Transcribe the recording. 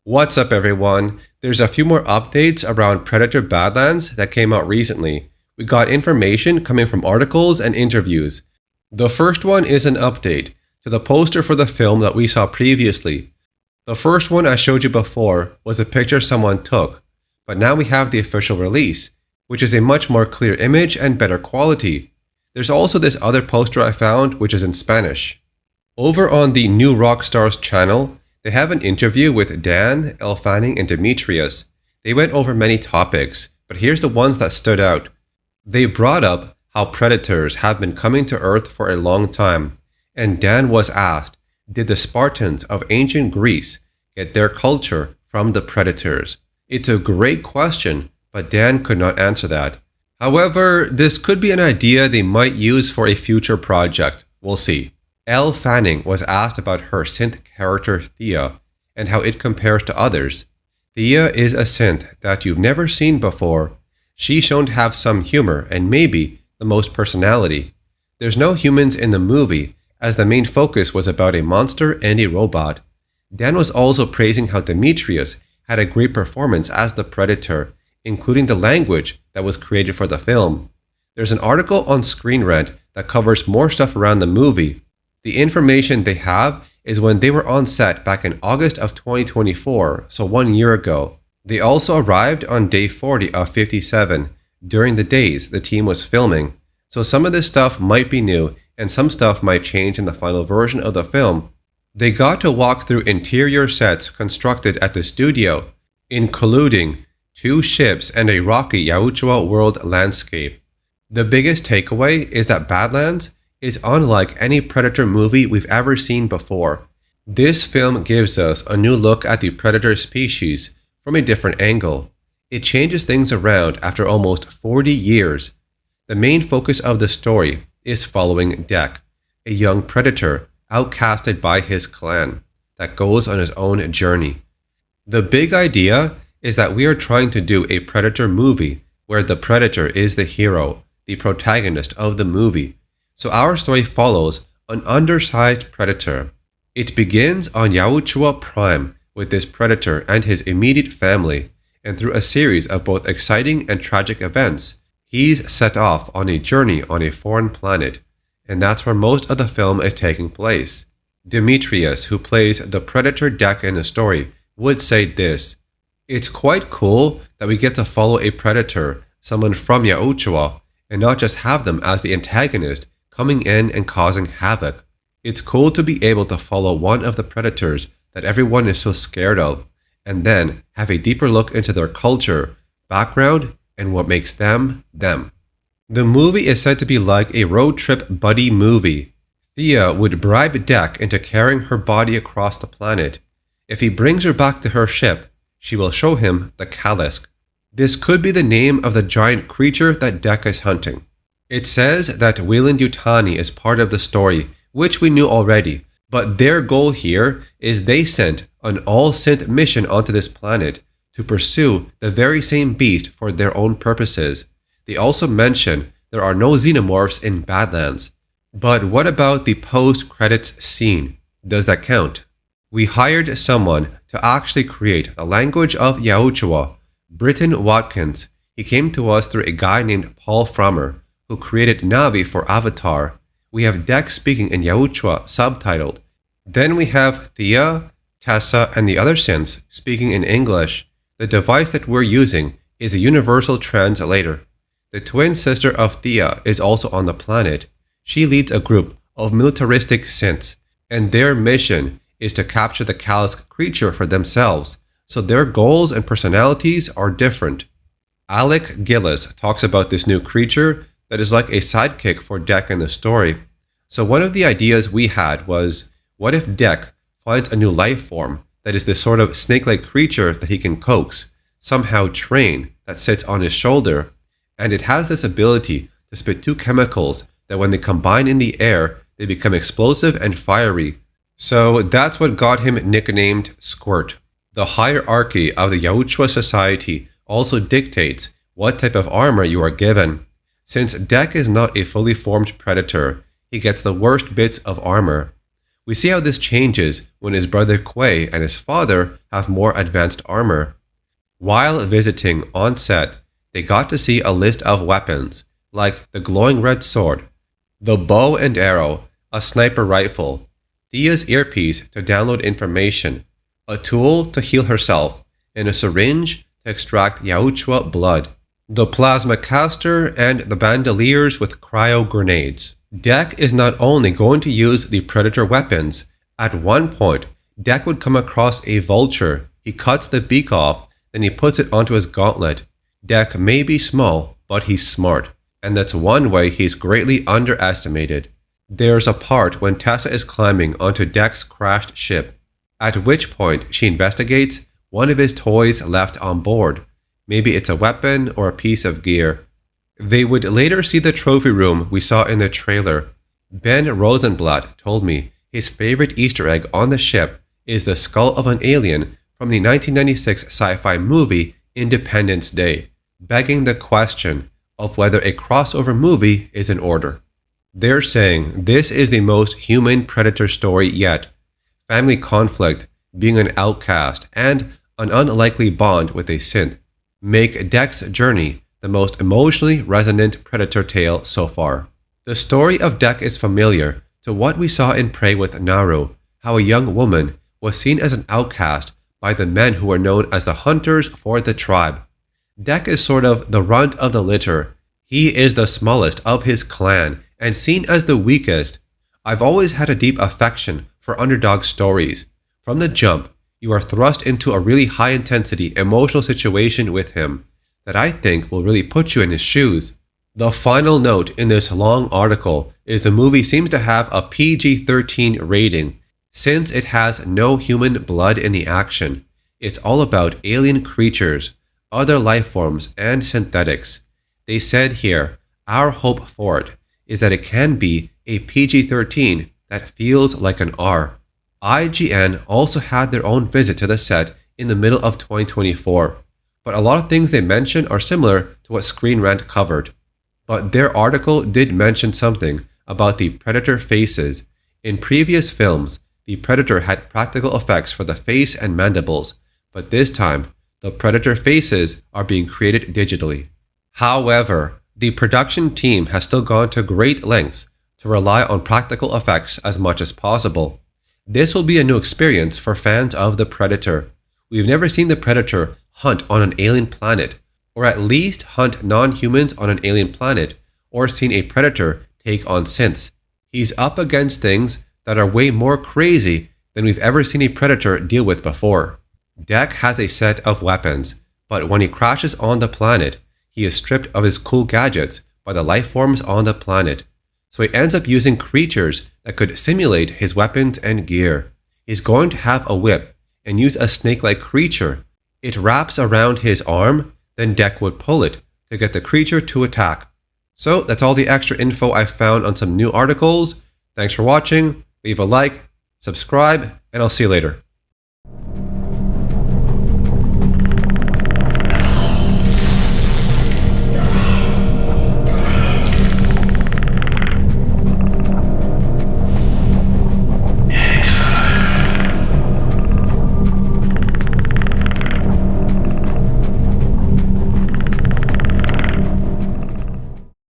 What's up, everyone? There's a few more updates around Predator Badlands that came out recently. We got information coming from articles and interviews. The first one is an update to the poster for the film that we saw previously. The first one I showed you before was a picture someone took, but now we have the official release, which is a much more clear image and better quality. There's also this other poster I found, which is in Spanish. Over on the New Rockstars channel, they have an interview with Dan, Elle, and Dimitrius. They went over many topics, but here's the ones that stood out. They brought up how predators have been coming to Earth for a long time, and Dan was asked, did the Spartans of ancient Greece get their culture from the predators? It's a great question, but Dan could not answer that. However, this could be an idea they might use for a future project. We'll see. Elle was asked about her synth character Thia and how it compares to others. Thia is a synth that you've never seen before. She's shown to have some humor and maybe the most personality. There's no humans in the movie, as the main focus was about a monster and a robot. Dan was also praising how Dimitrius had a great performance as the Predator, including the language that was created for the film. There's an article on Screen Rant that covers more stuff around the movie. The information they have is when they were on set back in August of 2024, so 1 year ago. They also arrived on day 40 of 57 during the days the team was filming, so some of this stuff might be new and some stuff might change in the final version of the film. They got to walk through interior sets constructed at the studio, including 2 ships and a rocky Yautja world landscape. The biggest takeaway is that Badlands is unlike any Predator movie we've ever seen before. This film gives us a new look at the Predator species from a different angle. It changes things around after almost 40 years. The main focus of the story is following Dek, a young Predator outcasted by his clan that goes on his own journey. The big idea is that we are trying to do a Predator movie where the Predator is the hero, the protagonist of the movie. So our story follows an undersized Predator. It begins on Yautja Prime with this Predator and his immediate family, and through a series of both exciting and tragic events, he's set off on a journey on a foreign planet, and that's where most of the film is taking place. Dimitrius, who plays the Predator Dek in the story, would say this: "It's quite cool that we get to follow a Predator, someone from Yautja, and not just have them as the antagonist coming in and causing havoc. It's cool to be able to follow one of the predators that everyone is so scared of, and then have a deeper look into their culture, background, and what makes them, them." The movie is said to be like a road trip buddy movie. Thia would bribe Dek into carrying her body across the planet. If he brings her back to her ship, she will show him the Kalisk. This could be the name of the giant creature that Dek is hunting. It says that Weyland-Yutani is part of the story, which we knew already, but their goal here is they sent an all-synth mission onto this planet to pursue the very same beast for their own purposes. They also mention there are no xenomorphs in Badlands. But what about the post-credits scene? Does that count? We hired someone to actually create the language of Yautja, Britton Watkins. He came to us through a guy named Paul Frommer, who created Navi for Avatar. We have Dek speaking in Yautja subtitled. Then we have Thia, Tessa, and the other synths speaking in English. The device that we're using is a universal translator. The twin sister of Thia is also on the planet. She leads a group of militaristic synths, and their mission is to capture the Kalisk Creature for themselves, so their goals and personalities are different. Alec Gillis talks about this new creature that is like a sidekick for Dek in the story. So one of the ideas we had was, what if Dek finds a new life form that is this sort of snake-like creature that he can coax, somehow train, that sits on his shoulder, and it has this ability to spit 2 chemicals that when they combine in the air, they become explosive and fiery. So that's what got him nicknamed Squirt. The hierarchy of the Yautja society also dictates what type of armor you are given. Since Dek is not a fully formed predator, he gets the worst bits of armor. We see how this changes when his brother Quay and his father have more advanced armor. While visiting on set, they got to see a list of weapons, like the glowing red sword, the bow and arrow, a sniper rifle, Thia's earpiece to download information, a tool to heal herself, and a syringe to extract Yautja blood, the plasma caster, and the bandoliers with cryo grenades. Dek is not only going to use the Predator weapons. At one point, Dek would come across a vulture. He cuts the beak off, then he puts it onto his gauntlet. Dek may be small, but he's smart, and that's one way he's greatly underestimated. There's a part when Tessa is climbing onto Dek's crashed ship, at which point she investigates one of his toys left on board. Maybe it's a weapon or a piece of gear. They would later see the trophy room we saw in the trailer. Ben Rosenblatt told me his favorite Easter egg on the ship is the skull of an alien from the 1996 sci-fi movie Independence Day, begging the question of whether a crossover movie is in order. They're saying this is the most human Predator story yet. Family conflict, being an outcast, and an unlikely bond with a synth make Dek's journey the most emotionally resonant Predator tale so far. The story of Dek is familiar to what we saw in Prey with Naru, how a young woman was seen as an outcast by the men who were known as the hunters for the tribe. Dek is sort of the runt of the litter. He is the smallest of his clan and seen as the weakest. I've always had a deep affection for underdog stories. From the jump, you are thrust into a really high-intensity emotional situation with him that I think will really put you in his shoes. The final note in this long article is the movie seems to have a PG13 rating since it has no human blood in the action. It's all about alien creatures, other life forms, and synthetics. They said here, our hope for it is that it can be a PG13 that feels like an R. IGN also had their own visit to the set in the middle of 2024. But a lot of things they mention are similar to what Screen Rant covered. But their article did mention something about the Predator faces. In previous films, the Predator had practical effects for the face and mandibles, but this time, the Predator faces are being created digitally. However, the production team has still gone to great lengths to rely on practical effects as much as possible. This will be a new experience for fans of the Predator. We've never seen the Predator hunt on an alien planet, or at least hunt non-humans on an alien planet, or seen a Predator take on synths. He's up against things that are way more crazy than we've ever seen a Predator deal with before. Dek has a set of weapons, but when he crashes on the planet, he is stripped of his cool gadgets by the life forms on the planet. So he ends up using creatures that could simulate his weapons and gear. He's going to have a whip and use a snake-like creature. It wraps around his arm, then Dek would pull it to get the creature to attack. So that's all the extra info I found on some new articles. Thanks for watching, leave a like, subscribe, and I'll see you later.